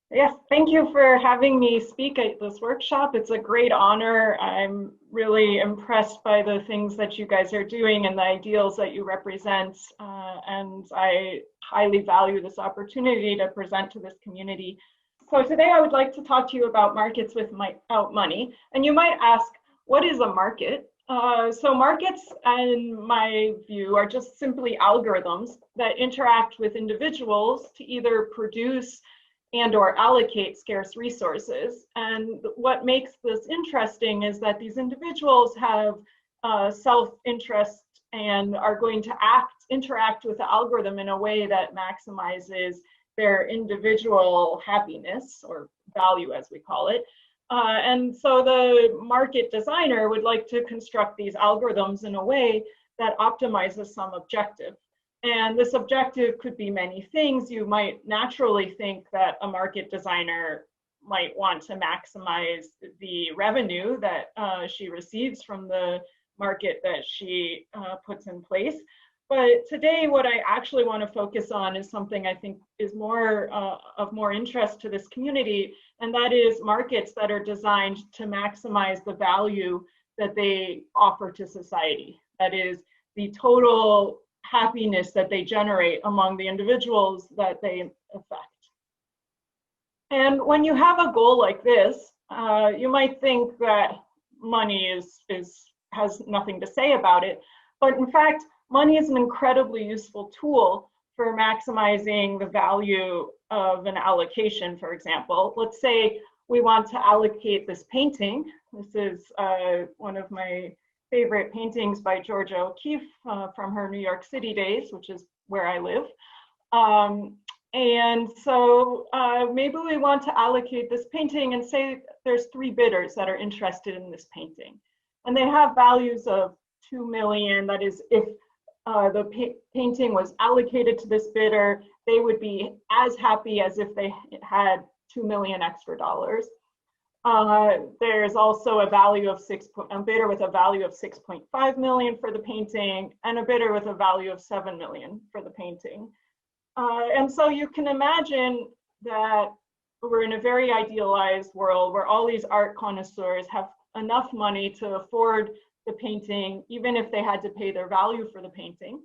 Yes, thank you for having me speak at this workshop. It's a great honor. I'm really impressed by the things that you guys are doing and the ideals that you represent. And I highly value this opportunity to present to this community. So today I would like to talk to you about markets without money. And you might ask, what is a market? So markets, in my view, are just simply algorithms that interact with individuals to either produce and or allocate scarce resources. And what makes this interesting is that these individuals have self-interest and are going to interact with the algorithm in a way that maximizes their individual happiness or value, as we call it. And so the market designer would like to construct these algorithms in a way that optimizes some objective. And this objective could be many things. You might naturally think that a market designer might want to maximize the revenue that she receives from the market that she puts in place. But today, what I actually want to focus on is something I think is of more interest to this community, and that is markets that are designed to maximize the value that they offer to society. That is the total happiness that they generate among the individuals that they affect. And when you have a goal like this, you might think that money has nothing to say about it, but in fact, money is an incredibly useful tool for maximizing the value of an allocation, for example. Let's say we want to allocate this painting. This is one of my favorite paintings by Georgia O'Keeffe from her New York City days, which is where I live. And so maybe we want to allocate this painting and say there's 3 bidders that are interested in this painting. And they have values of 2 million. That is, if the painting was allocated to this bidder, they would be as happy as if they had 2 million extra dollars. There's also a bidder with a value of 6.5 million for the painting, and a bidder with a value of 7 million for the painting. And so you can imagine that we're in a very idealized world where all these art connoisseurs have enough money to afford the painting, even if they had to pay their value for the painting.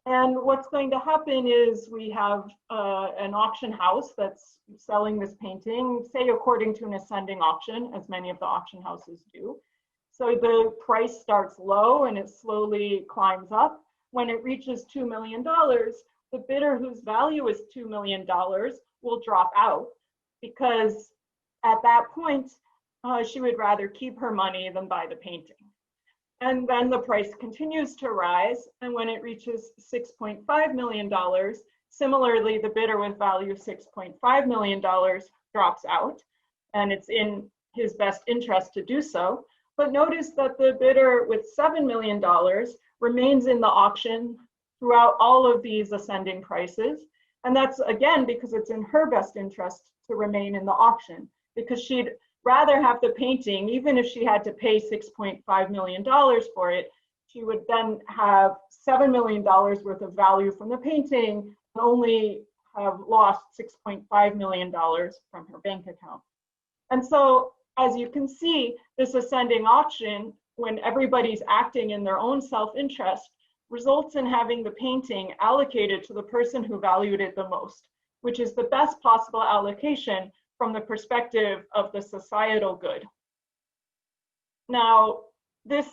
And what's going to happen is we have an auction house that's selling this painting, say according to an ascending auction, as many of the auction houses do. So the price starts low and it slowly climbs up. When it reaches $2 million, the bidder whose value is $2 million will drop out, because at that point, she would rather keep her money than buy the painting. And then the price continues to rise. And when it reaches $6.5 million, similarly, the bidder with value of $6.5 million drops out. And it's in his best interest to do so. But notice that the bidder with $7 million remains in the auction throughout all of these ascending prices. And that's, again, because it's in her best interest to remain in the auction, because she'd rather have the painting, even if she had to pay $6.5 million for it, she would then have $7 million worth of value from the painting and only have lost $6.5 million from her bank account. And so, as you can see, this ascending auction, when everybody's acting in their own self-interest, results in having the painting allocated to the person who valued it the most, which is the best possible allocation from the perspective of the societal good. Now, this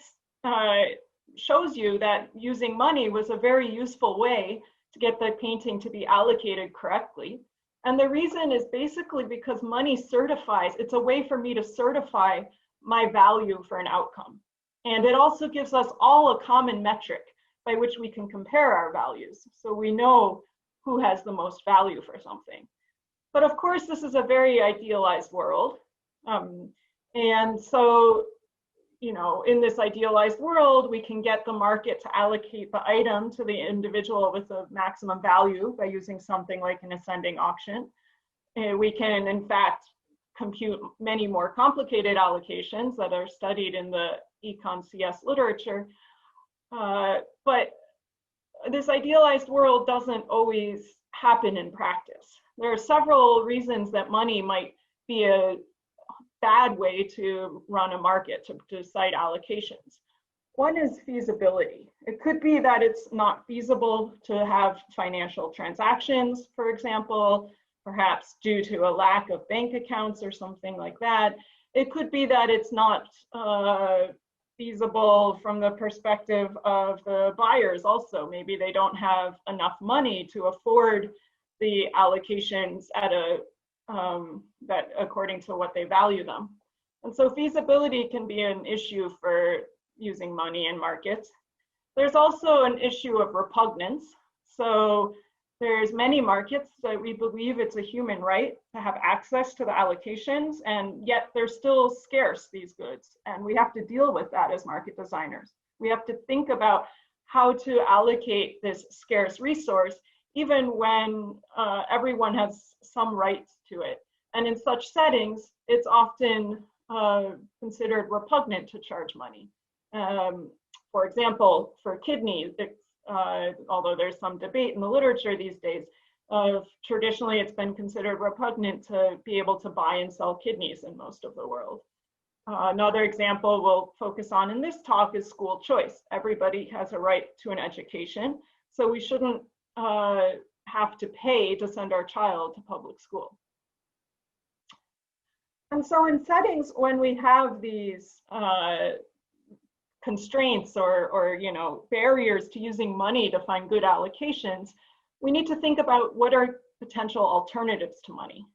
shows you that using money was a very useful way to get the painting to be allocated correctly. And the reason is basically because money certifies, it's a way for me to certify my value for an outcome. And it also gives us all a common metric by which we can compare our values. So we know who has the most value for something. But of course, this is a very idealized world. And so, in this idealized world, we can get the market to allocate the item to the individual with the maximum value by using something like an ascending auction. And we can, in fact, compute many more complicated allocations that are studied in the Econ CS literature. But this idealized world doesn't always happen in practice. There are several reasons that money might be a bad way to run a market, to decide allocations. One is feasibility. It could be that it's not feasible to have financial transactions, for example, perhaps due to a lack of bank accounts or something like that. It could be that it's not feasible from the perspective of the buyers also. Maybe they don't have enough money to afford the allocations at a that according to what they value them. And so feasibility can be an issue for using money in markets. There's also an issue of repugnance. So there's many markets that we believe it's a human right to have access to the allocations, and yet they're still scarce, these goods. And we have to deal with that as market designers. We have to think about how to allocate this scarce resource, even when everyone has some rights to it. And in such settings, it's often considered repugnant to charge money. For example, for kidneys, although there's some debate in the literature these days, traditionally it's been considered repugnant to be able to buy and sell kidneys in most of the world. Another example we'll focus on in this talk is school choice. Everybody has a right to an education, so we shouldn't have to pay to send our child to public school. And so in settings when we have these constraints or barriers to using money to find good allocations, we need to think about what are potential alternatives to money.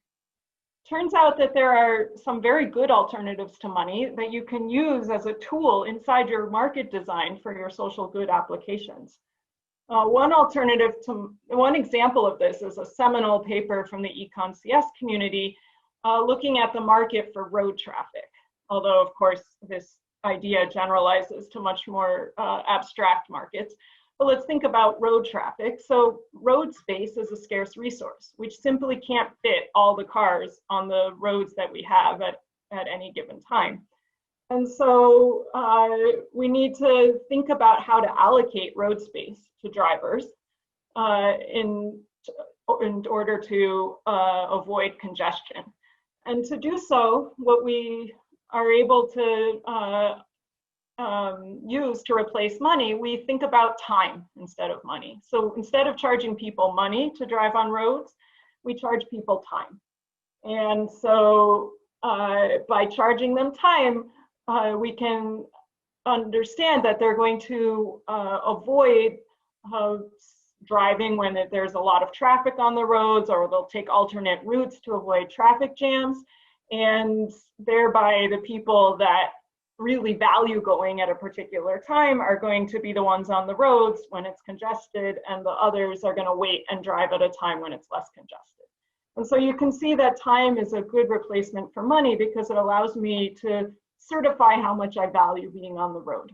Turns out that there are some very good alternatives to money that you can use as a tool inside your market design for your social good applications. One example of this is a seminal paper from the Econ CS community looking at the market for road traffic. Although, of course, this idea generalizes to much more abstract markets. But let's think about road traffic. So road space is a scarce resource, which simply can't fit all the cars on the roads that we have at any given time. And so we need to think about how to allocate road space to drivers in order to avoid congestion. And to do so, what we are able to use to replace money, we think about time instead of money. So instead of charging people money to drive on roads, we charge people time. And so by charging them time, we can understand that they're going to avoid driving when there's a lot of traffic on the roads, or they'll take alternate routes to avoid traffic jams. And thereby the people that really value going at a particular time are going to be the ones on the roads when it's congested, and the others are going to wait and drive at a time when it's less congested. And so you can see that time is a good replacement for money because it allows me to certify how much I value being on the road.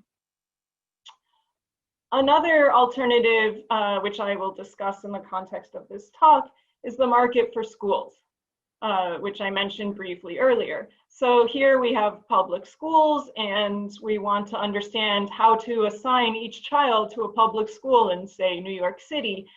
Another alternative, which I will discuss in the context of this talk, is the market for schools, which I mentioned briefly earlier. So here we have public schools, and we want to understand how to assign each child to a public school in, say, New York City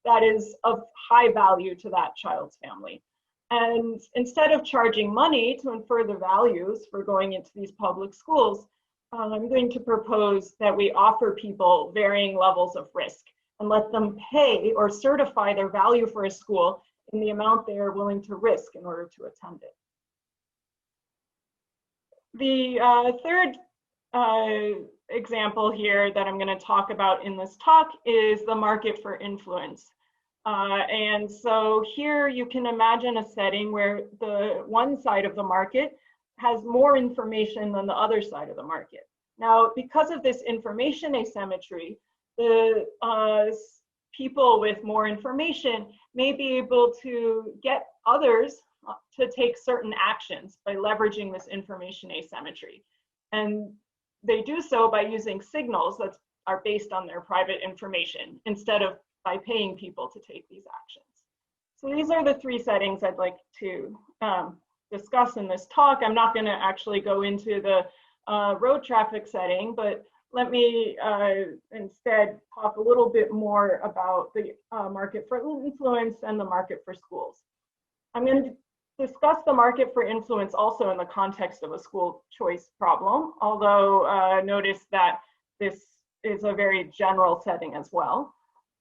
that is of high value to that child's family. And instead of charging money to infer the values for going into these public schools, I'm going to propose that we offer people varying levels of risk and let them pay or certify their value for a school in the amount they are willing to risk in order to attend it. The third example here that I'm going to talk about in this talk is the market for influence. And so here you can imagine a setting where the one side of the market has more information than the other side of the market. Now, because of this information asymmetry, the people with more information may be able to get others to take certain actions by leveraging this information asymmetry. And they do so by using signals that are based on their private information instead of by paying people to take these actions. So these are the three settings I'd like to discuss in this talk. I'm not going to actually go into the road traffic setting, but let me instead talk a little bit more about the market for influence and the market for schools. I'm going to discuss the market for influence also in the context of a school choice problem, although notice that this is a very general setting as well.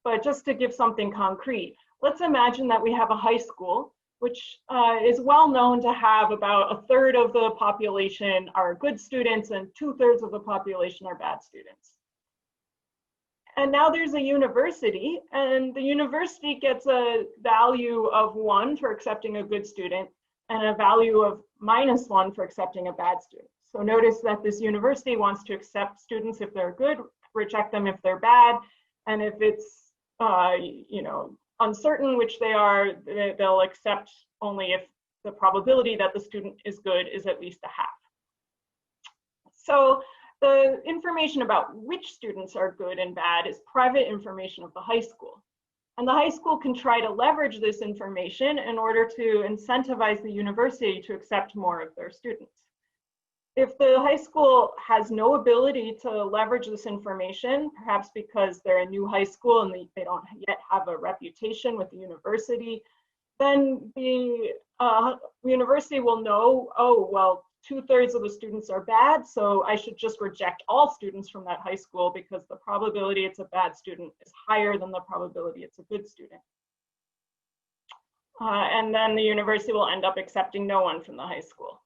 But just to give something concrete, let's imagine that we have a high school, which is well known to have about 1/3 of the population are good students and 2/3 of the population are bad students. And now there's a university, and the university gets a value of 1 for accepting a good student and a value of -1 for accepting a bad student. So notice that this university wants to accept students if they're good, reject them if they're bad, and if it's uncertain which they are, they'll accept only if the probability that the student is good is at least 1/2. So the information about which students are good and bad is private information of the high school. And the high school can try to leverage this information in order to incentivize the university to accept more of their students. If the high school has no ability to leverage this information, perhaps because they're a new high school and they don't yet have a reputation with the university, then the university will know, oh, well, 2/3 of the students are bad, so I should just reject all students from that high school because the probability it's a bad student is higher than the probability it's a good student. And then the university will end up accepting no one from the high school.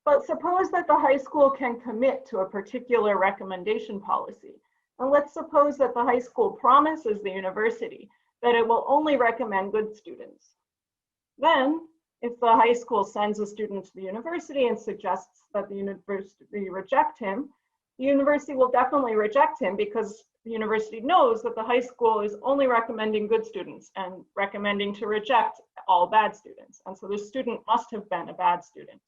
But suppose that the high school can commit to a particular recommendation policy. And let's suppose that the high school promises the university that it will only recommend good students. Then, if the high school sends a student to the university and suggests that the university reject him, the university will definitely reject him because the university knows that the high school is only recommending good students and recommending to reject all bad students. And so this student must have been a bad student.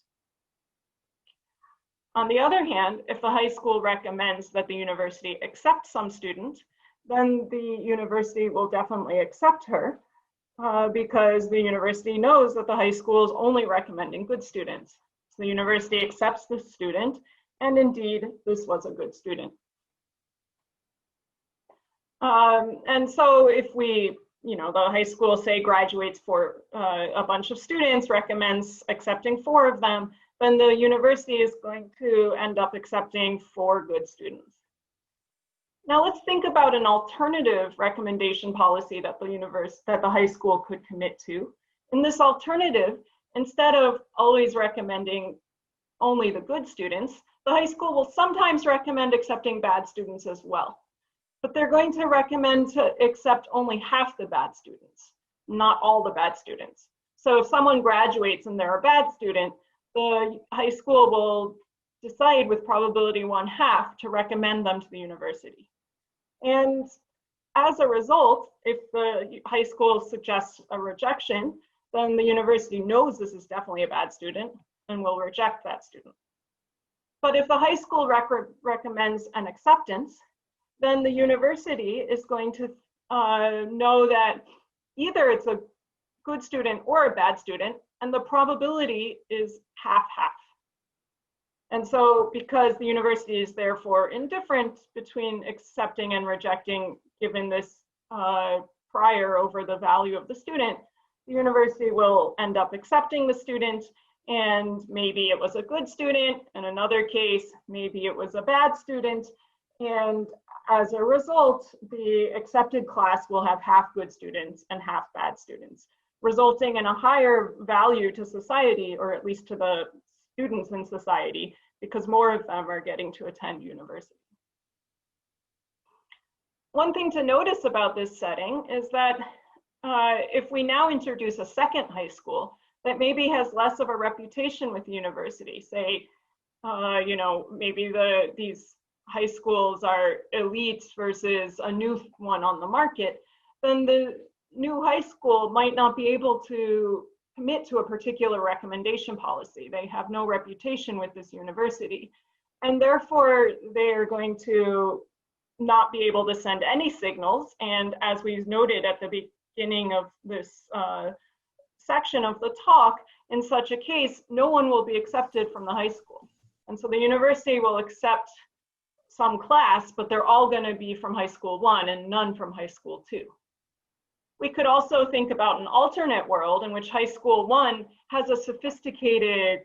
On the other hand, if the high school recommends that the university accept some student, then the university will definitely accept her because the university knows that the high school is only recommending good students. So the university accepts the student, and indeed, this was a good student. And so if we, the high school, say, graduates for a bunch of students, recommends accepting 4 of them, then the university is going to end up accepting 4 good students. Now let's think about an alternative recommendation policy that the high school could commit to. In this alternative, instead of always recommending only the good students, the high school will sometimes recommend accepting bad students as well. But they're going to recommend to accept only half the bad students, not all the bad students. So if someone graduates and they're a bad student, the high school will decide with probability 1/2 to recommend them to the university. And as a result, if the high school suggests a rejection, then the university knows this is definitely a bad student and will reject that student. But if the high school recommends an acceptance, then the university is going to know that either it's a good student or a bad student, and the probability is 50/50. And so because the university is therefore indifferent between accepting and rejecting, given this prior over the value of the student, the university will end up accepting the student, and maybe it was a good student. In another case, maybe it was a bad student. And as a result, the accepted class will have half good students and half bad students, resulting in a higher value to society, or at least to the students in society, because more of them are getting to attend university. One thing to notice about this setting is that if we now introduce a second high school that maybe has less of a reputation with the university, say, maybe these high schools are elites versus a new one on the market, then the new high school might not be able to commit to a particular recommendation policy. They have no reputation with this university, and therefore they're going to not be able to send any signals. And as we noted at the beginning of this section of the talk, in such a case, no one will be accepted from the high school. And so the university will accept some class, but they're all going to be from high school 1 and none from high school 2. We could also think about an alternate world in which high school 1 has a sophisticated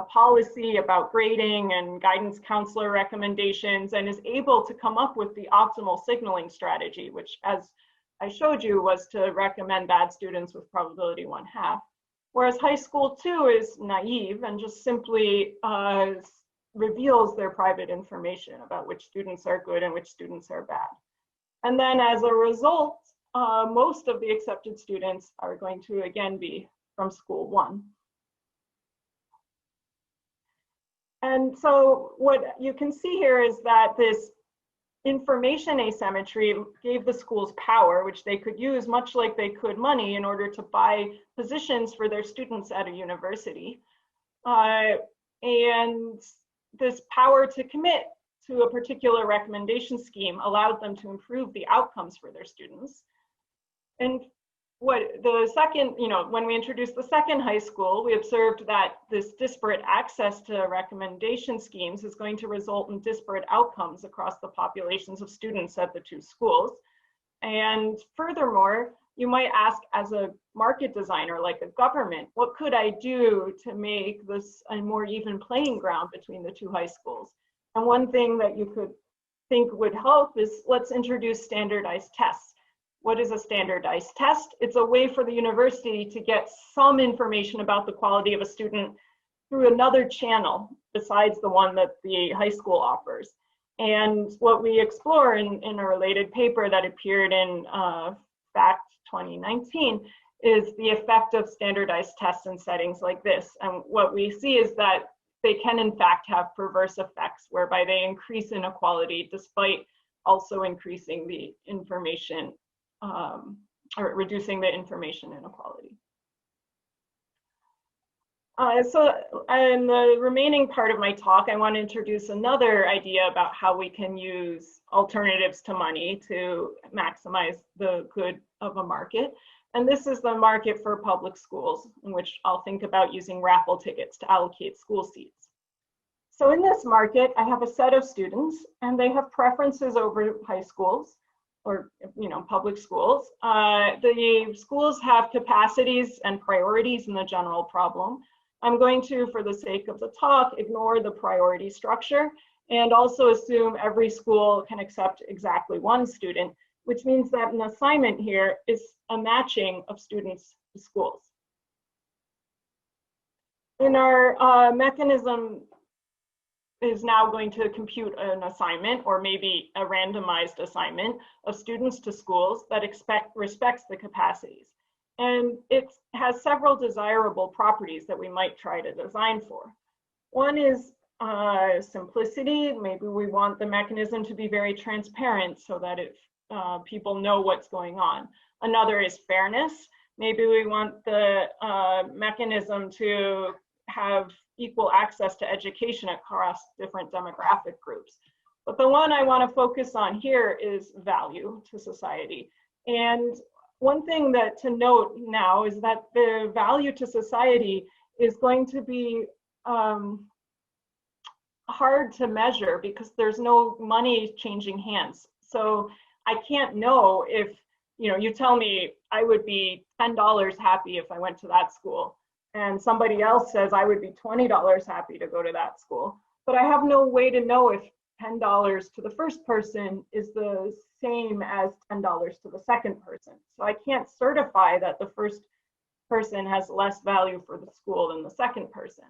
policy about grading and guidance counselor recommendations and is able to come up with the optimal signaling strategy, which, as I showed you, was to recommend bad students with probability 1/2. Whereas high school 2 is naive and just simply reveals their private information about which students are good and which students are bad. And then as a result, most of the accepted students are going to again be from school 1. And so what you can see here is that this information asymmetry gave the schools power, which they could use much like they could money in order to buy positions for their students at a university. And this power to commit to a particular recommendation scheme allowed them to improve the outcomes for their students. And when we introduced the second high school, we observed that this disparate access to recommendation schemes is going to result in disparate outcomes across the populations of students at the 2 schools. And furthermore, you might ask, as a market designer, like a government, what could I do to make this a more even playing ground between the 2 high schools? And one thing that you could think would help is, let's introduce standardized tests. What is a standardized test? It's a way for the university to get some information about the quality of a student through another channel besides the one that the high school offers. And what we explore in a related paper that appeared in Fact 2019 is the effect of standardized tests in settings like this. And what we see is that they can in fact have perverse effects whereby they increase inequality despite also increasing the information or reducing the information inequality. So in the remaining part of my talk, I want to introduce another idea about how we can use alternatives to money to maximize the good of a market. And this is the market for public schools, in which I'll think about using raffle tickets to allocate school seats. So in this market, I have a set of students, and they have preferences over high schools, or public schools. The schools have capacities and priorities in the general problem. I'm going to, for the sake of the talk, ignore the priority structure and also assume every school can accept exactly 1 student, which means that an assignment here is a matching of students to schools. In our mechanism is now going to compute an assignment, or maybe a randomized assignment, of students to schools that respects the capacities. And it has several desirable properties that we might try to design for. One is simplicity. Maybe we want the mechanism to be very transparent so that people know what's going on. Another is fairness. Maybe we want the mechanism to have equal access to education across different demographic groups. But the one I want to focus on here is value to society. And one thing that to note now is that the value to society is going to be hard to measure because there's no money changing hands. So I can't know if, you tell me I would be $10 happy if I went to that school, and somebody else says I would be $20 happy to go to that school. But I have no way to know if $10 to the first person is the same as $10 to the second person. So I can't certify that the first person has less value for the school than the second person.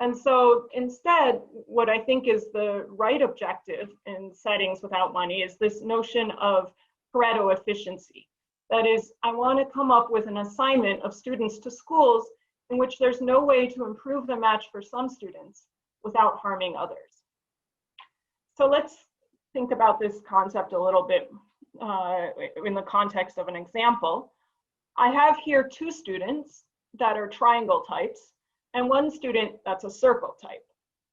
And so instead, what I think is the right objective in settings without money is this notion of Pareto efficiency. That is, I want to come up with an assignment of students to schools in which there's no way to improve the match for some students without harming others. So let's think about this concept a little bit in the context of an example. I have here 2 students that are triangle types and 1 student that's a circle type.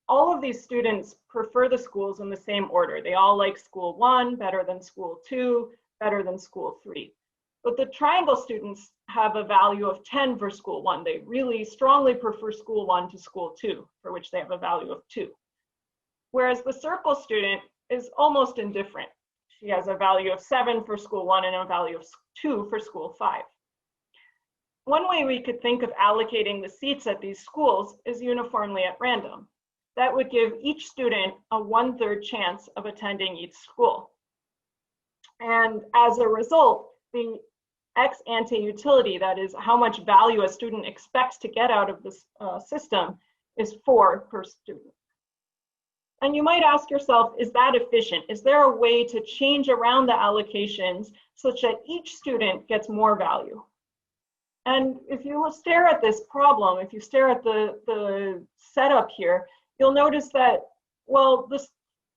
All of these students prefer the schools in the same order. They all like school 1 better than school 2, better than school 3. But the triangle students have a value of 10 for school 1. They really strongly prefer school 1 to school 2, for which they have a value of 2. Whereas the circle student is almost indifferent. she has a value of 7 for school 1 and a value of 2 for school 5. One way we could think of allocating the seats at these schools is uniformly at random. That would give each student a 1/3 chance of attending each school. And as a result, the ex ante utility, that is how much value a student expects to get out of this system, is 4 per student. And you might ask yourself, is that efficient? Is there a way to change around the allocations such that each student gets more value? And if you stare at this problem, if you stare at the setup here, you'll notice that, well, the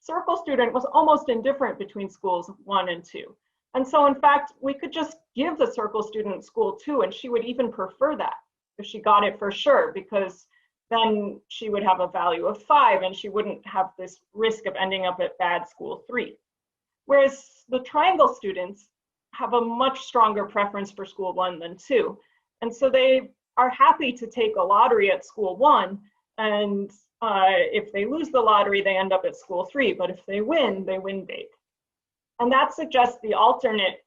circle student was almost indifferent between schools 1 and 2. And so in fact, we could just give the circle student school 2, and she would even prefer that if she got it for sure, because then she would have a value of 5 and she wouldn't have this risk of ending up at bad school 3. Whereas the triangle students have a much stronger preference for school 1 than 2. And so they are happy to take a lottery at school 1, and if they lose the lottery, they end up at school 3, but if they win big. And that suggests the alternate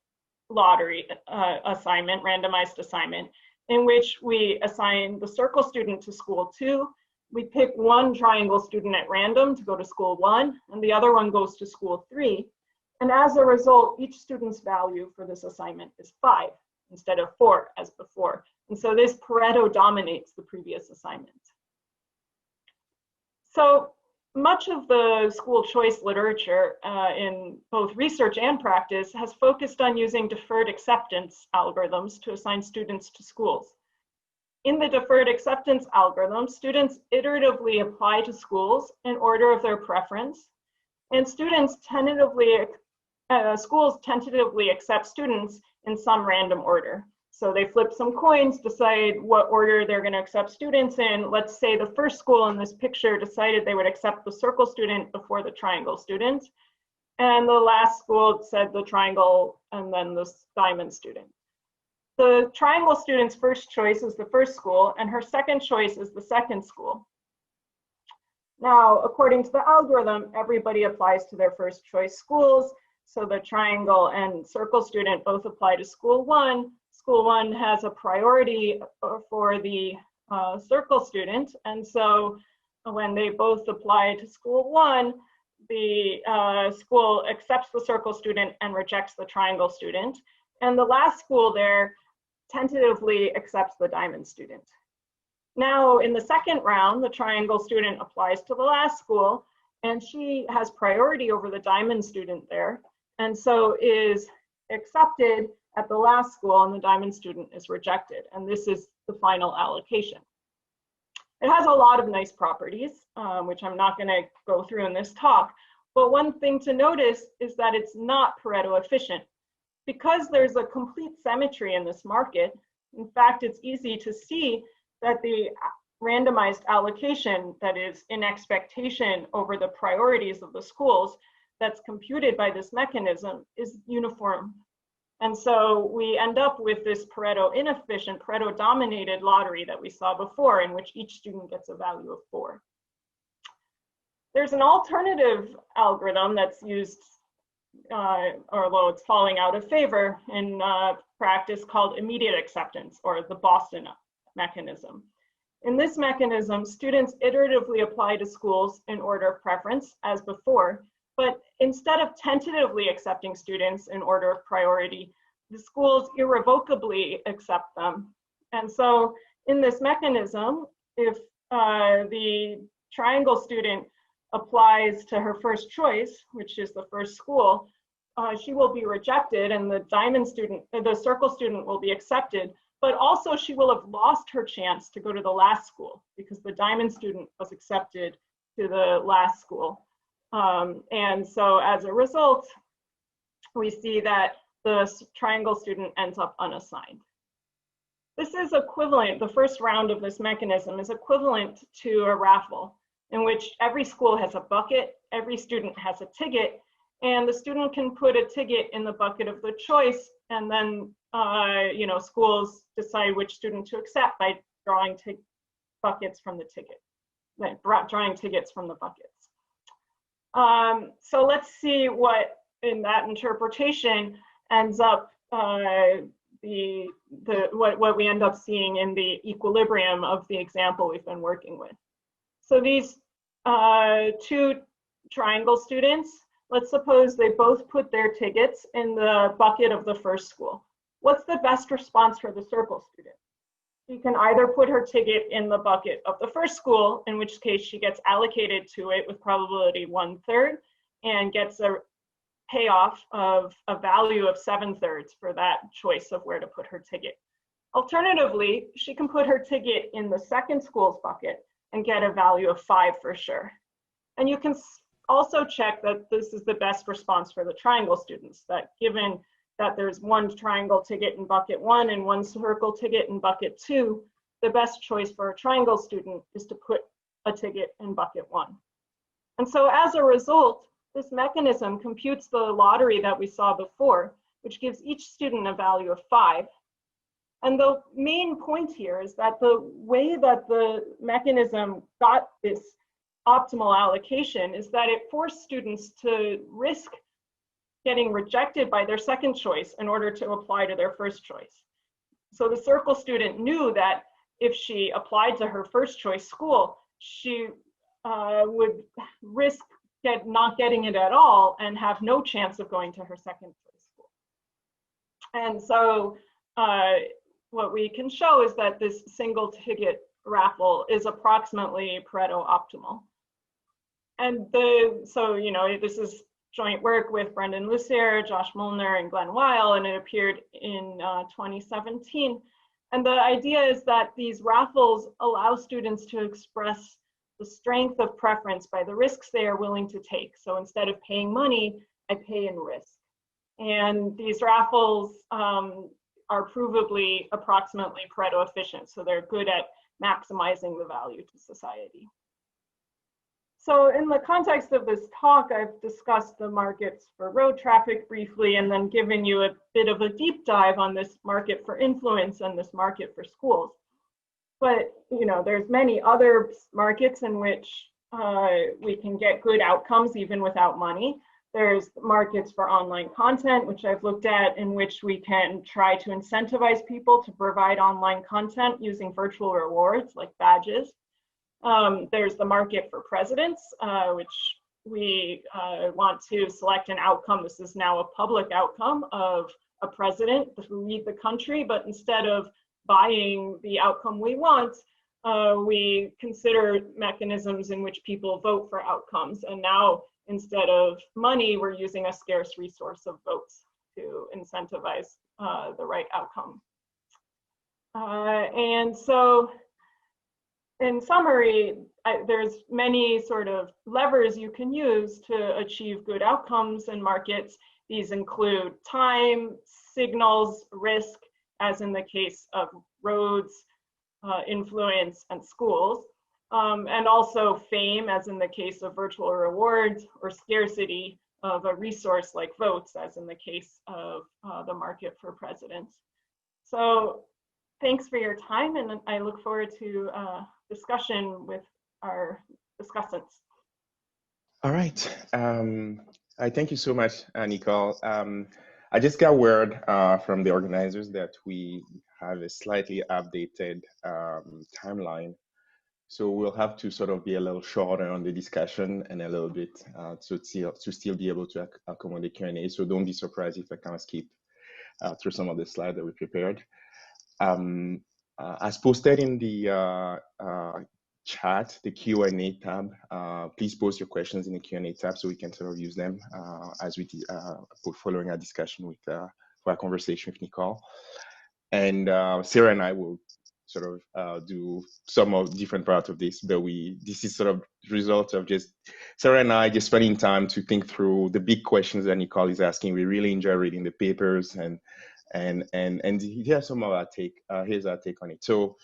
lottery assignment, randomized assignment, in which we assign the circle student to school 2, we pick one triangle student at random to go to school 1, and the other one goes to school 3. And as a result, each student's value for this assignment is 5 instead of 4 as before. And so this Pareto dominates the previous assignment. So much of the school choice literature in both research and practice has focused on using deferred acceptance algorithms to assign students to schools. In the deferred acceptance algorithm, students iteratively apply to schools in order of their preference, and schools tentatively accept students in some random order. So they flip some coins, decide what order they're going to accept students in. Let's say the first school in this picture decided they would accept the circle student before the triangle student. And the last school said the triangle and then the diamond student. The triangle student's first choice is the first school, and her second choice is the second school. Now, according to the algorithm, everybody applies to their first choice schools. So the triangle and circle student both apply to school 1. School 1 has a priority for the circle student. And so when they both apply to school 1, the school accepts the circle student and rejects the triangle student. And the last school there tentatively accepts the diamond student. Now, in the second round, the triangle student applies to the last school, and she has priority over the diamond student there, and so is accepted at the last school, and the diamond student is rejected. And this is the final allocation. It has a lot of nice properties, which I'm not going to go through in this talk. But one thing to notice is that it's not Pareto efficient. Because there's a complete symmetry in this market, in fact, it's easy to see that the randomized allocation that is in expectation over the priorities of the schools that's computed by this mechanism is uniform. And so we end up with this Pareto inefficient, Pareto dominated lottery that we saw before, in which each student gets a value of 4. There's an alternative algorithm that's used, although it's falling out of favor in practice, called immediate acceptance, or the Boston mechanism. In this mechanism, students iteratively apply to schools in order of preference, as before, but instead of tentatively accepting students in order of priority, the schools irrevocably accept them. And so in this mechanism, if the triangle student applies to her first choice, which is the first school, she will be rejected, and the diamond student, the circle student will be accepted, but also she will have lost her chance to go to the last school because the diamond student was accepted to the last school. And so as a result, we see that the triangle student ends up unassigned. This is equivalent, the first round of this mechanism is equivalent to a raffle in which every school has a bucket, every student has a ticket, and the student can put a ticket in the bucket of the choice, and then schools decide which student to accept by drawing buckets from the ticket, drawing tickets from the buckets. So let's see what in that interpretation ends up what we end up seeing in the equilibrium of the example we've been working with. So these two triangle students, let's suppose they both put their tickets in the bucket of the first school. What's the best response for the circle student? She can either put her ticket in the bucket of the first school, in which case she gets allocated to it with probability 1/3 and gets a payoff of a value of 7/3 for that choice of where to put her ticket. Alternatively, she can put her ticket in the second school's bucket and get a value of 5 for sure. And you can also check that this is the best response for the triangle students, that given that there's one triangle ticket in bucket 1 and one circle ticket in bucket 2, the best choice for a triangle student is to put a ticket in bucket 1. And so as a result, this mechanism computes the lottery that we saw before, which gives each student a value of 5. And the main point here is that the way that the mechanism got this optimal allocation is that it forced students to risk getting rejected by their second choice in order to apply to their first choice. So the circle student knew that if she applied to her first choice school, she would risk not getting it at all and have no chance of going to her second choice school. And so what we can show is that this single ticket raffle is approximately Pareto optimal. And so, you know, this is joint work with Brendan Lucier, Josh Molnar, and Glenn Weil, and it appeared in 2017. And the idea is that these raffles allow students to express the strength of preference by the risks they are willing to take. So instead of paying money, I pay in risk. And these raffles are provably approximately Pareto efficient, so they're good at maximizing the value to society. So in the context of this talk, I've discussed the markets for road traffic briefly, and then given you a bit of a deep dive on this market for influence and this market for schools. But you know, there's many other markets in which we can get good outcomes even without money. There's markets for online content, which I've looked at, in which we can try to incentivize people to provide online content using virtual rewards like badges. There's the market for presidents, which we want to select an outcome. This is now a public outcome of a president who lead the country, but instead of buying the outcome we want, we consider mechanisms in which people vote for outcomes. And now, instead of money, we're using a scarce resource of votes to incentivize the right outcome. And so, in summary, there's many sort of levers you can use to achieve good outcomes in markets. These include time, signals, risk, as in the case of roads, influence, and schools, and also fame, as in the case of virtual rewards, or scarcity of a resource like votes, as in the case of the market for presidents. So thanks for your time, and I look forward to discussion with our discussants. All right. I thank you so much, Nicole. I just got word from the organizers that we have a slightly updated timeline. So we'll have to sort of be a little shorter on the discussion and a little bit to still be able to accommodate Q&A. So don't be surprised if I kind of skip through some of the slides that we prepared. As posted in the chat, the Q&A tab, please post your questions in the Q&A tab so we can sort of use them as we following our discussion with for our conversation with Nicole. And Sera and I will sort of do some of different parts of this, but this is sort of the result of just Sera and I just spending time to think through the big questions that Nicole is asking. We really enjoy reading the papers, and here's some of our take. Here's our take on it. So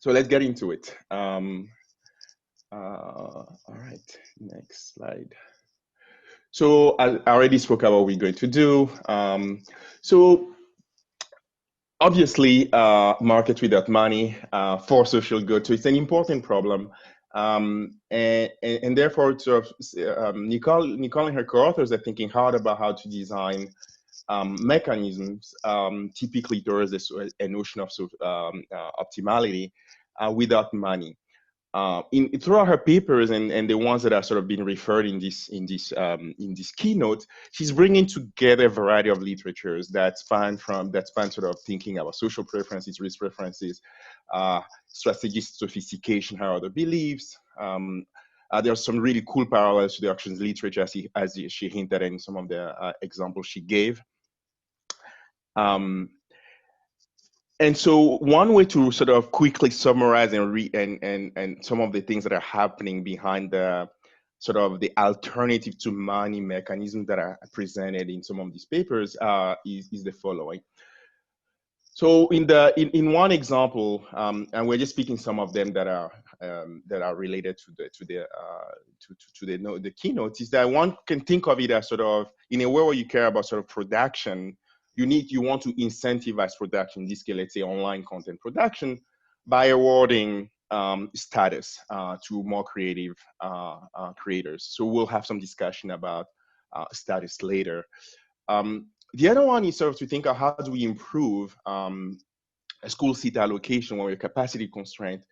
so let's get into it. All right, next slide. So I already spoke about what we're going to do. So obviously, market without money for social good. So it's an important problem And therefore, sort of, Nicole and her co-authors are thinking hard about how to design mechanisms, typically towards this a notion of optimality without money. Throughout her papers and the ones that are sort of being referred in this keynote, she's bringing together a variety of literatures that span sort of thinking about social preferences, risk preferences, strategic sophistication, her other beliefs. There are some really cool parallels to the auctions literature, as she hinted in some of the examples she gave. And so one way to sort of quickly summarize and some of the things that are happening behind the sort of the alternative to money mechanisms that are presented in some of these papers is the following. So in one example, and we're just picking some of them that are related to the keynote, is that one can think of it as sort of in a way where you care about sort of production. You want to incentivize production, in this case, let's say online content production, by awarding status to more creative creators. So we'll have some discussion about status later. The other one is sort of to think of how do we improve a school seat allocation when we're capacity constrained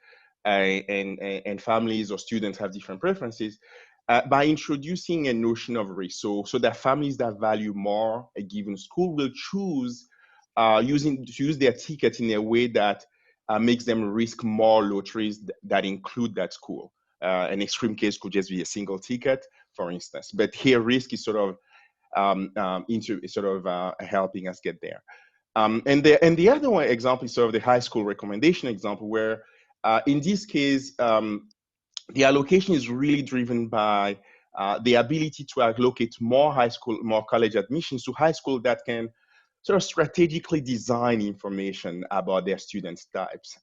and families or students have different preferences. By introducing a notion of risk, so that families that value more a given school will choose use their ticket in a way that makes them risk more lotteries that include that school. An extreme case could just be a single ticket, for instance. But here, risk is sort of helping us get there. And the other one example is sort of the high school recommendation example, where in this case, the allocation is really driven by the ability to allocate more college admissions to high school that can sort of strategically design information about their student types,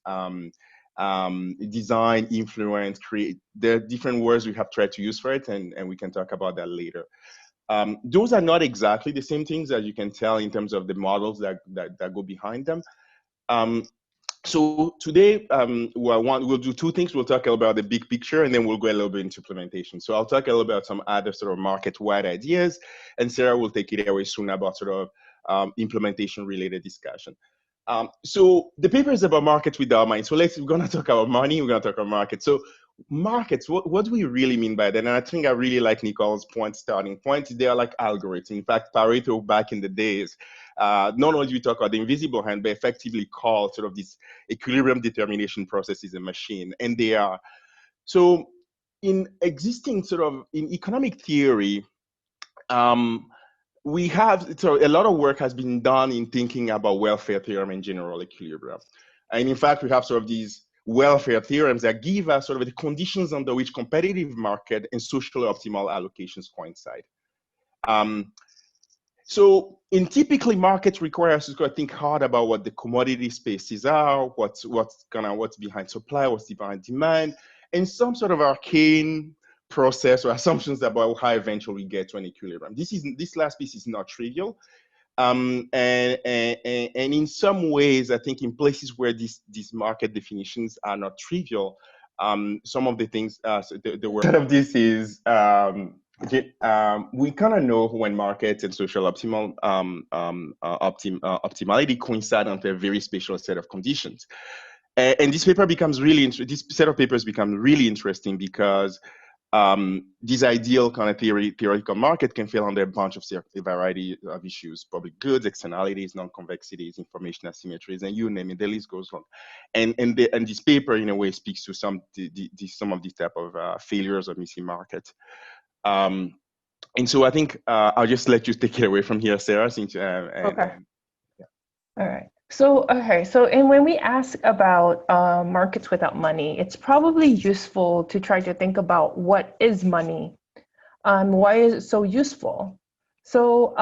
design, influence, create. There are different words we have tried to use for it, and we can talk about that later. Those are not exactly the same things, as you can tell in terms of the models that go behind them. So today, we'll do two things. We'll talk about the big picture, and then we'll go a little bit into implementation. So I'll talk a little bit about some other sort of market-wide ideas, and Sera will take it away soon about sort of implementation-related discussion. So the paper is about markets without money. So we're going to talk about money. We're going to talk about markets. So markets, what do we really mean by that? And I think I really like Nicole's starting point. They are like algorithms. In fact, Pareto back in the days, not only do we talk about the invisible hand, but effectively call sort of this equilibrium determination process is a machine, and they are. So in existing sort of, in economic theory, we have, so a lot of work has been done in thinking about welfare theorem and general equilibrium. And in fact, we have sort of these welfare theorems that give us sort of the conditions under which competitive market and socially optimal allocations coincide. So in typically markets require us to think hard about what the commodity spaces are, what's behind supply, what's behind demand, and some sort of arcane process or assumptions about how eventually we get to an equilibrium. This last piece is not trivial. And in some ways, I think in places where these market definitions are not trivial, some of the things, the work of this is, we kind of know when markets and social optimality coincide under a very special set of conditions. And this paper becomes this set of papers become really interesting because this ideal kind of theoretical market can fall under a bunch of a variety of issues: public goods, externalities, non-convexities, information asymmetries, and you name it. The list goes on. And this paper, in a way, speaks to some of these type of failures of missing market. And so I think I'll just let you take it away from here, Sera. Since okay. Yeah. All right. So, and when we ask about markets without money, it's probably useful to try to think about what is money, why is it so useful? So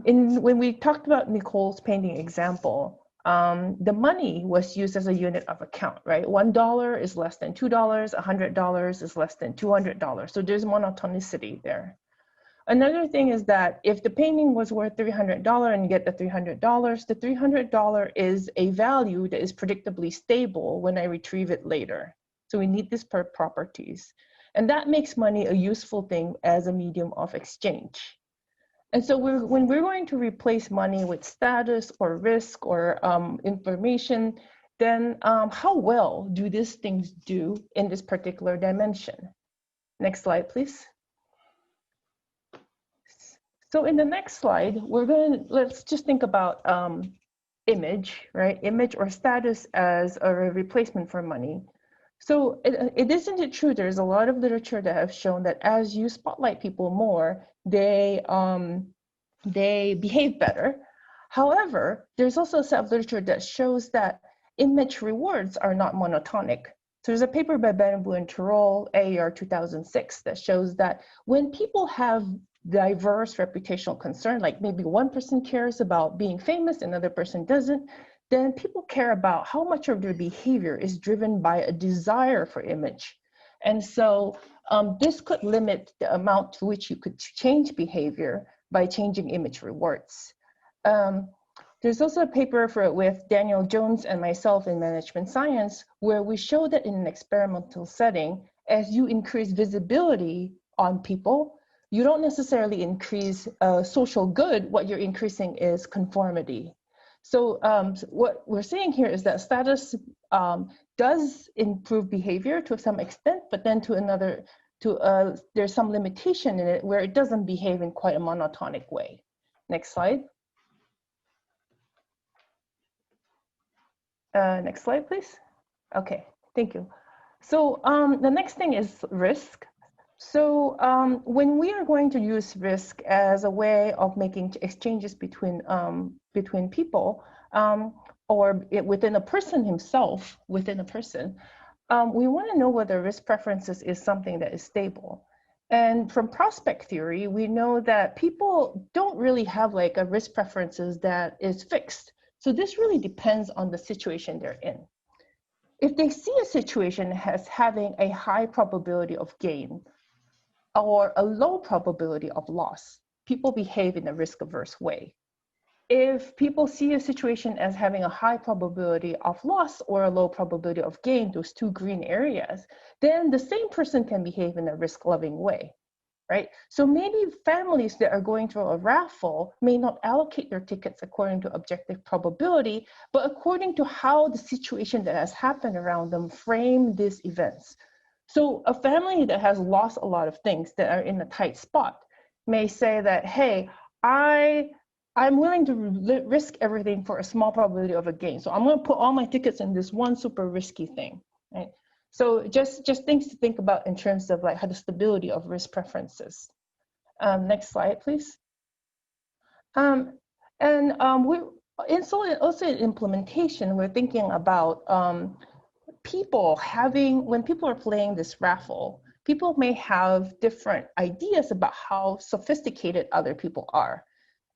when we talked about Nicole's painting example, the money was used as a unit of account, right? $1 is less than $2, $100 is less than $200. So there's monotonicity there. Another thing is that if the painting was worth $300 and you get the $300 is a value that is predictably stable when I retrieve it later. So we need these properties. And that makes money a useful thing as a medium of exchange. And so when we're going to replace money with status or risk or information, then how well do these things do in this particular dimension? Next slide, please. So in the next slide, let's just think about image, right? Image or status as a replacement for money. So isn't it true? There's a lot of literature that have shown that as you spotlight people more, they behave better. However, there's also a set of literature that shows that image rewards are not monotonic. So there's a paper by Benabou and Tirole, AER 2006, that shows that when people have diverse reputational concern, like maybe one person cares about being famous, another person doesn't, then people care about how much of their behavior is driven by a desire for image. And so this could limit the amount to which you could change behavior by changing image rewards. There's also a paper with Daniel Jones and myself in management science, where we show that in an experimental setting, as you increase visibility on people, you don't necessarily increase social good. What you're increasing is conformity. So what we're saying here is that status does improve behavior to some extent, but then there's some limitation in it where it doesn't behave in quite a monotonic way. Next slide. Next slide, please. Okay, thank you. So the next thing is risk. So when we are going to use risk as a way of making exchanges between people, or within a person himself, within a person, we want to know whether risk preferences is something that is stable. And from prospect theory, we know that people don't really have like a risk preferences that is fixed. So this really depends on the situation they're in. If they see a situation as having a high probability of gain or a low probability of loss, people behave in a risk-averse way. If people see a situation as having a high probability of loss or a low probability of gain, those two green areas, then the same person can behave in a risk-loving way, right? So maybe families that are going through a raffle may not allocate their tickets according to objective probability, but according to how the situation that has happened around them frame these events. So a family that has lost a lot of things that are in a tight spot may say that, hey, I'm willing to risk everything for a small probability of a gain. So I'm going to put all my tickets in this one super risky thing, right? So just things to think about in terms of like how the stability of risk preferences. Next slide, please. We're also in implementation, we're thinking about when people are playing this raffle, people may have different ideas about how sophisticated other people are.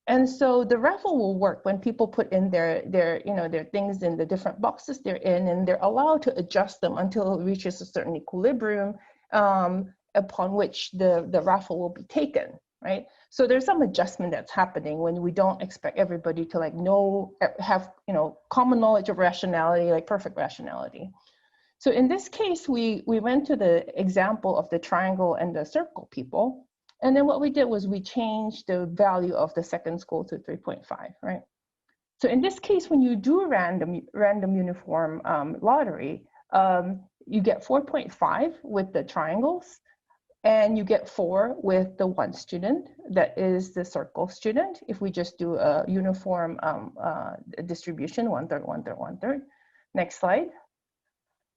And so the raffle will work when people put in their things in the different boxes they're in, and they're allowed to adjust them until it reaches a certain equilibrium upon which the raffle will be taken, right? So there's some adjustment that's happening when we don't expect everybody to have common knowledge of rationality, like perfect rationality. So in this case, we went to the example of the triangle and the circle people. And then what we did was we changed the value of the second score to 3.5, right? So in this case, when you do random uniform lottery, you get 4.5 with the triangles, and you get 4 with the one student, that is the circle student. If we just do a uniform distribution, 1/3, 1/3, 1/3. Next slide.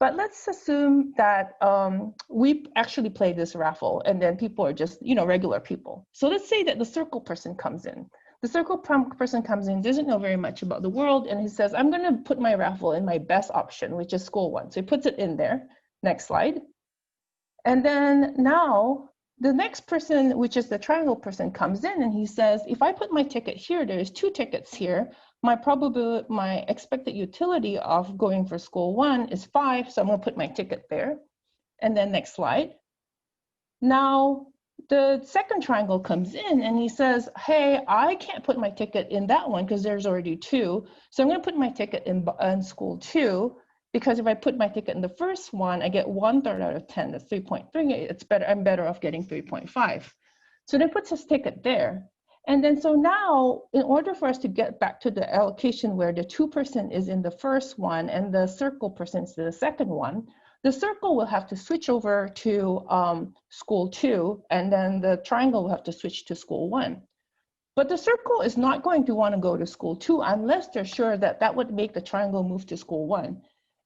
But let's assume that we actually play this raffle and then people are just, regular people. So let's say that the circle person comes in. The circle person comes in, doesn't know very much about the world, and he says, I'm going to put my raffle in my best option, which is school 1. So he puts it in there. Next slide. And then now the next person, which is the triangle person, comes in and he says, if I put my ticket here, there's 2 tickets here. My expected utility of going for school 1 is 5, so I'm going to put my ticket there. And then next slide. Now, the second triangle comes in and he says, hey, I can't put my ticket in that one because there's already 2. So I'm going to put my ticket in school 2. because if I put my ticket in the first one, I get 1/3 out of 10, that's 3.3. It's better, I'm better off getting 3.5. So that puts his ticket there. And then so now, in order for us to get back to the allocation where the 2% is in the first one and the circle percent is the second one, the circle will have to switch over to school 2, and then the triangle will have to switch to school 1. But the circle is not going to want to go to school 2 unless they're sure that that would make the triangle move to school 1.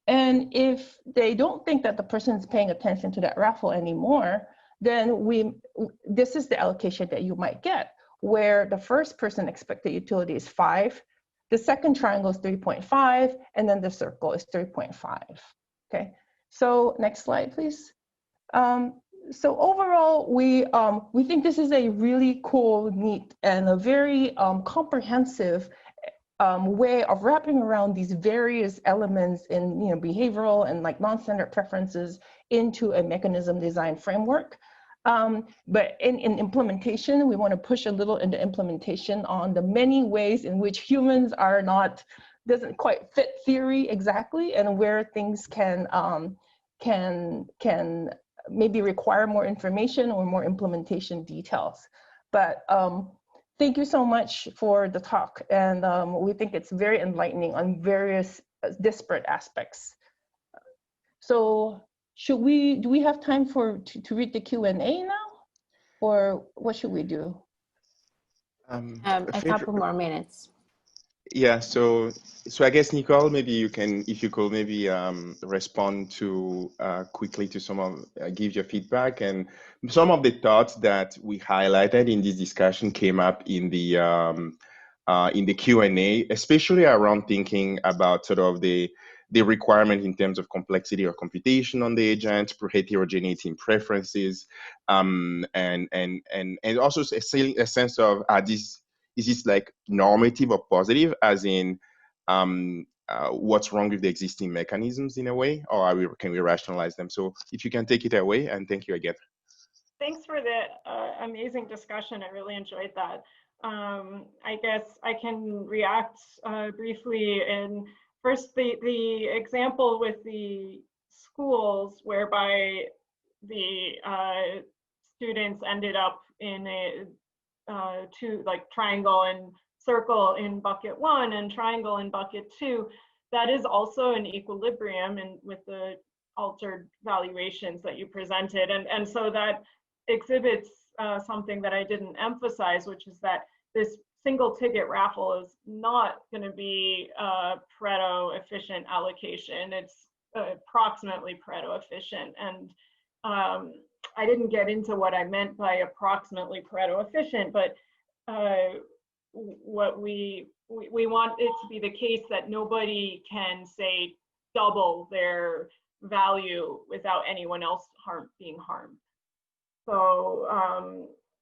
And if they don't think that the person is paying attention to that raffle anymore, then this is the allocation that you might get, where the first person expected utility is 5, the second triangle is 3.5, and then the circle is 3.5. Okay, so next slide, please. So overall, we think this is a really cool, neat, and a very comprehensive way of wrapping around these various elements in behavioral and like non-standard preferences into a mechanism design framework. But in implementation, we want to push a little into implementation on the many ways in which humans are doesn't quite fit theory exactly, and where things can maybe require more information or more implementation details. But thank you so much for the talk, and we think it's very enlightening on various disparate aspects. So do we have time to read the Q&A now, or what should we do? A couple more minutes. Yeah, so I guess Nicole, maybe you can, if you could maybe respond to quickly to give your feedback, and some of the thoughts that we highlighted in this discussion came up in the Q&A, especially around thinking about sort of the requirement in terms of complexity or computation on the agent, heterogeneity in preferences, and also a sense of is this like normative or positive, as in what's wrong with the existing mechanisms in a way, or can we rationalize them? So if you can take it away, and thank you again. Thanks for the amazing discussion. I really enjoyed that. I guess I can react briefly. And first, the example with the schools whereby the students ended up in a triangle and circle in bucket 1 and triangle in bucket 2, that is also an equilibrium and with the altered valuations that you presented. And so that exhibits something that I didn't emphasize, which is that this single ticket raffle is not going to be Pareto efficient allocation. It's approximately Pareto efficient. And I didn't get into what I meant by approximately Pareto efficient, but what we want it to be the case that nobody can say double their value without anyone else being harmed. So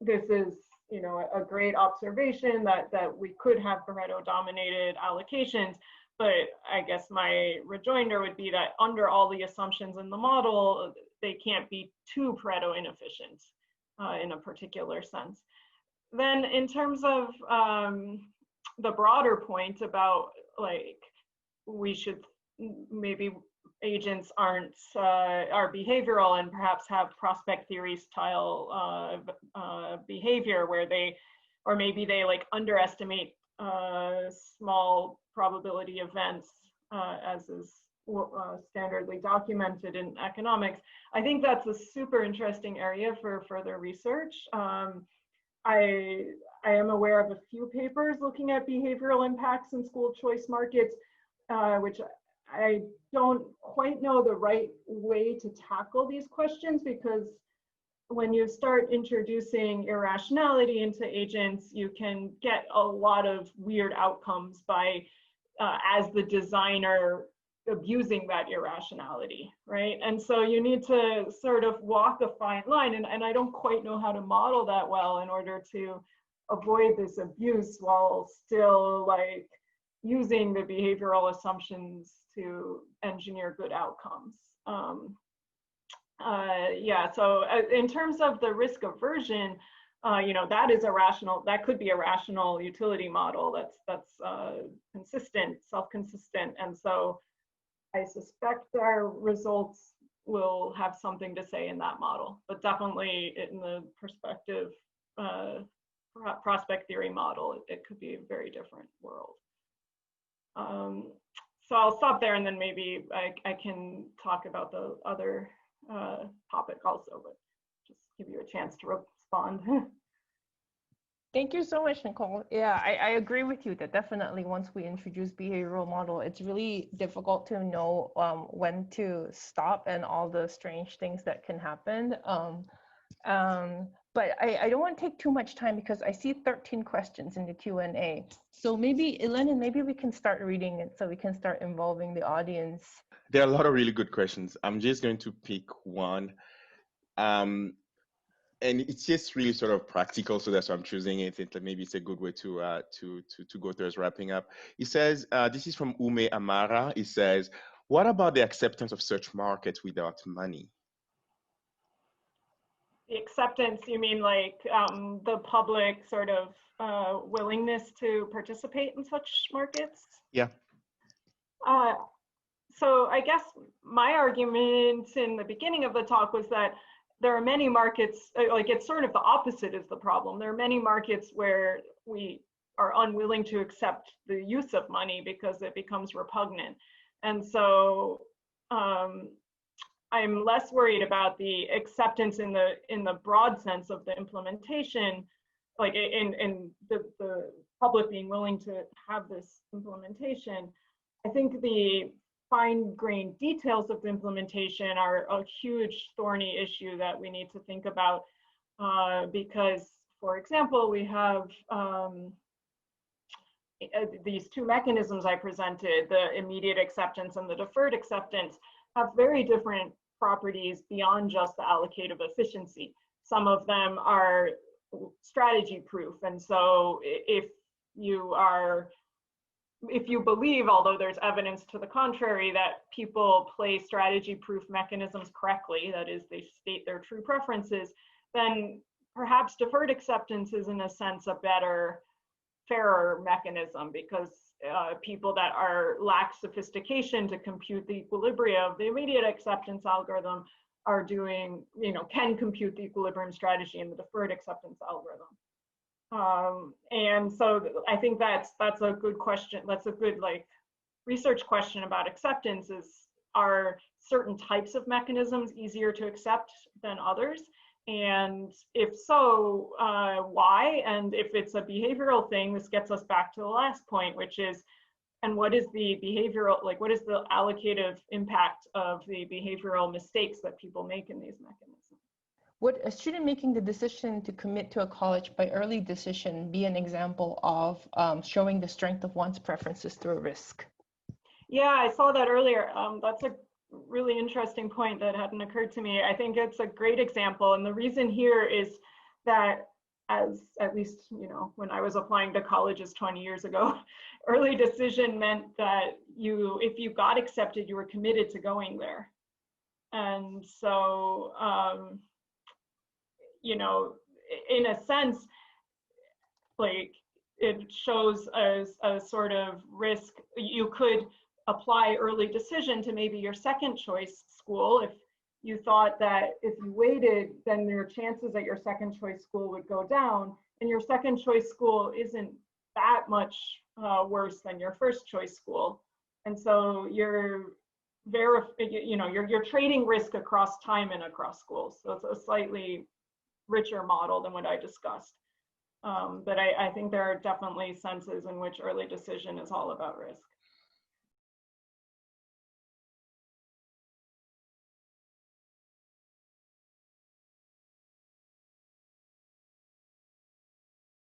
this is, a great observation that we could have Pareto dominated allocations. But I guess my rejoinder would be that under all the assumptions in the model, they can't be too Pareto inefficient in a particular sense. Then in terms of the broader point about we should maybe agents are behavioral and perhaps have prospect theory style behavior where maybe they underestimate small probability events as is standardly documented in economics. I think that's a super interesting area for further research. I am aware of a few papers looking at behavioral impacts in school choice markets, which I don't quite know the right way to tackle these questions, because when you start introducing irrationality into agents, you can get a lot of weird outcomes by, as the designer, abusing that irrationality, right? And so you need to sort of walk a fine line, and I don't quite know how to model that well in order to avoid this abuse while still using the behavioral assumptions to engineer good outcomes. Yeah, so in terms of the risk aversion, that could be a rational utility model that's consistent, self-consistent. And so I suspect our results will have something to say in that model, but definitely in the perspective prospect theory model, it could be a very different world. So I'll stop there, and then maybe I can talk about the other topic also, but just give you a chance to respond. Thank you so much, Nicole. Yeah, I agree with you that definitely once we introduce behavioral model, it's really difficult to know when to stop and all the strange things that can happen. But I don't want to take too much time because I see 13 questions in the Q&A. So maybe, Illenin, maybe we can start reading it so we can start involving the audience. There are a lot of really good questions. I'm just going to pick one. And it's just really sort of practical, so that's why I'm choosing it. Maybe it's a good way to go towards wrapping up. He says, this is from Ume Amara. He says, what about the acceptance of such markets without money? The acceptance, you mean like the public sort of willingness to participate in such markets? Yeah. So I guess my argument in the beginning of the talk was that there are many markets, like it's sort of the opposite is the problem. There are many markets where we are unwilling to accept the use of money because it becomes repugnant. And so I'm less worried about the acceptance in the broad sense of the implementation, like in the public being willing to have this implementation. I think the fine-grained details of the implementation are a huge thorny issue that we need to think about because, for example, we have these two mechanisms I presented, the immediate acceptance and the deferred acceptance, have very different properties beyond just the allocative efficiency. Some of them are strategy proof, and so if you believe, although there's evidence to the contrary, that people play strategy proof mechanisms correctly, that is, they state their true preferences, then perhaps deferred acceptance is in a sense a better, fairer mechanism, because people that lack sophistication to compute the equilibria of the immediate acceptance algorithm are doing, can compute the equilibrium strategy in the deferred acceptance algorithm. And so I think that's a good question. That's a good research question about acceptance is, are certain types of mechanisms easier to accept than others? And if so, why? And if it's a behavioral thing, this gets us back to the last point, which is, and what is the behavioral, what is the allocative impact of the behavioral mistakes that people make in these mechanisms? Would a student making the decision to commit to a college by early decision be an example of showing the strength of one's preferences through risk? Yeah, I saw that earlier. That's a really interesting point that hadn't occurred to me. I think it's a great example. And the reason here is that, as at least, when I was applying to colleges 20 years ago, early decision meant that if you got accepted, you were committed to going there. And so, in a sense, it shows a sort of risk. You could apply early decision to maybe your second choice school if you thought that if you waited, then your chances at your second choice school would go down, and your second choice school isn't that much worse than your first choice school. And so you're trading risk across time and across schools. So it's a slightly richer model than what I discussed. But I think there are definitely senses in which early decision is all about risk.